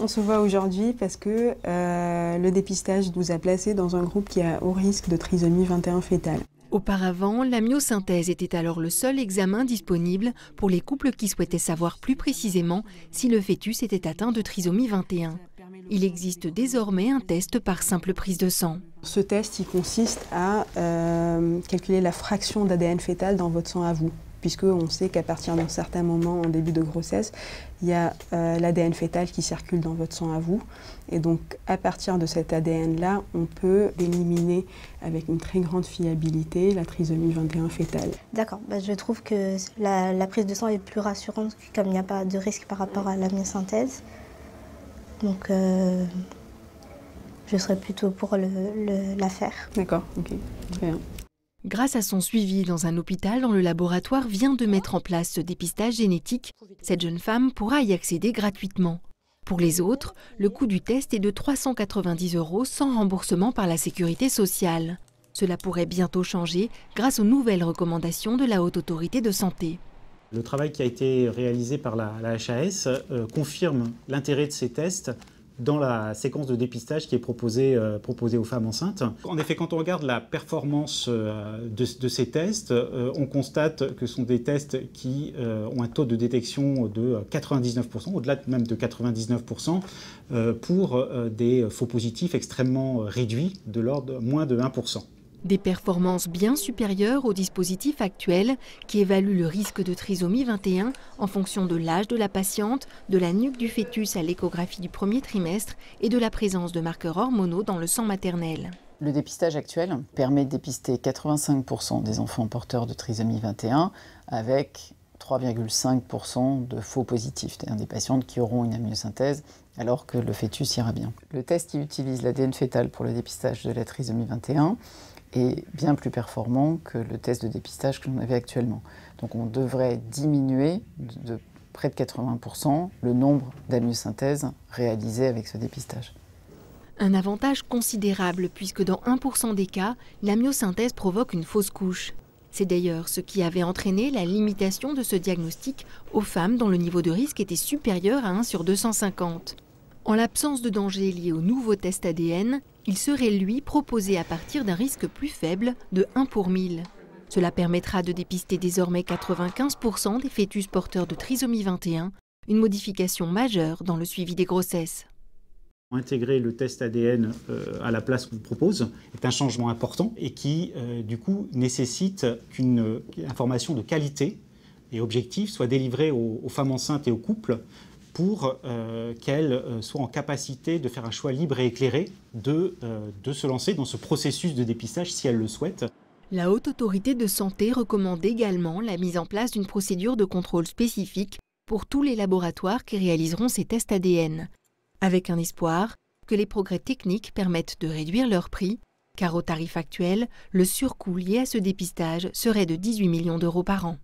On se voit aujourd'hui parce que le dépistage nous a placés dans un groupe qui a haut risque de trisomie 21 fœtale. Auparavant, la myosynthèse était alors le seul examen disponible pour les couples qui souhaitaient savoir plus précisément si le fœtus était atteint de trisomie 21. Il existe désormais un test par simple prise de sang. Ce test, il consiste à calculer la fraction d'ADN fœtal dans votre sang à vous, puisqu'on sait qu'à partir d'un certain moment en début de grossesse, il y a l'ADN fœtal qui circule dans votre sang à vous. Et donc, à partir de cet ADN-là, on peut éliminer avec une très grande fiabilité la trisomie 21 fœtale. D'accord, je trouve que la prise de sang est plus rassurante, comme il n'y a pas de risque par rapport à la myosynthèse. Donc, je serais plutôt pour la faire. D'accord, ok, très bien. Grâce à son suivi dans un hôpital dont le laboratoire vient de mettre en place ce dépistage génétique, cette jeune femme pourra y accéder gratuitement. Pour les autres, le coût du test est de 390 € sans remboursement par la sécurité sociale. Cela pourrait bientôt changer grâce aux nouvelles recommandations de la Haute Autorité de Santé. Le travail qui a été réalisé par la HAS confirme l'intérêt de ces tests dans la séquence de dépistage qui est proposée aux femmes enceintes. En effet, quand on regarde la performance de ces tests, on constate que ce sont des tests qui ont un taux de détection de 99%, au-delà même de 99%, pour des faux positifs extrêmement réduits, de l'ordre de moins de 1%. Des performances bien supérieures au dispositif actuel qui évalue le risque de trisomie 21 en fonction de l'âge de la patiente, de la nuque du fœtus à l'échographie du premier trimestre et de la présence de marqueurs hormonaux dans le sang maternel. Le dépistage actuel permet de dépister 85% des enfants porteurs de trisomie 21 avec 3,5% de faux positifs, c'est-à-dire des patientes qui auront une amniosynthèse alors que le fœtus ira bien. Le test qui utilise l'ADN fœtal pour le dépistage de la trisomie 21 est bien plus performant que le test de dépistage que l'on avait actuellement. Donc on devrait diminuer de près de 80% le nombre d'amniosynthèses réalisées avec ce dépistage. Un avantage considérable puisque dans 1% des cas, l'amniosynthèse provoque une fausse couche. C'est d'ailleurs ce qui avait entraîné la limitation de ce diagnostic aux femmes dont le niveau de risque était supérieur à 1 sur 250. En l'absence de danger lié au nouveau test ADN, il serait lui proposé à partir d'un risque plus faible de 1 pour 1000. Cela permettra de dépister désormais 95% des fœtus porteurs de trisomie 21, une modification majeure dans le suivi des grossesses. Intégrer le test ADN à la place qu'on propose est un changement important et qui, du coup, nécessite qu'une information de qualité et objective soit délivrée aux femmes enceintes et aux couples pour qu'elles soient en capacité de faire un choix libre et éclairé de se lancer dans ce processus de dépistage si elles le souhaitent. La Haute Autorité de Santé recommande également la mise en place d'une procédure de contrôle spécifique pour tous les laboratoires qui réaliseront ces tests ADN, avec un espoir que les progrès techniques permettent de réduire leur prix, car au tarif actuel, le surcoût lié à ce dépistage serait de 18 millions € par an.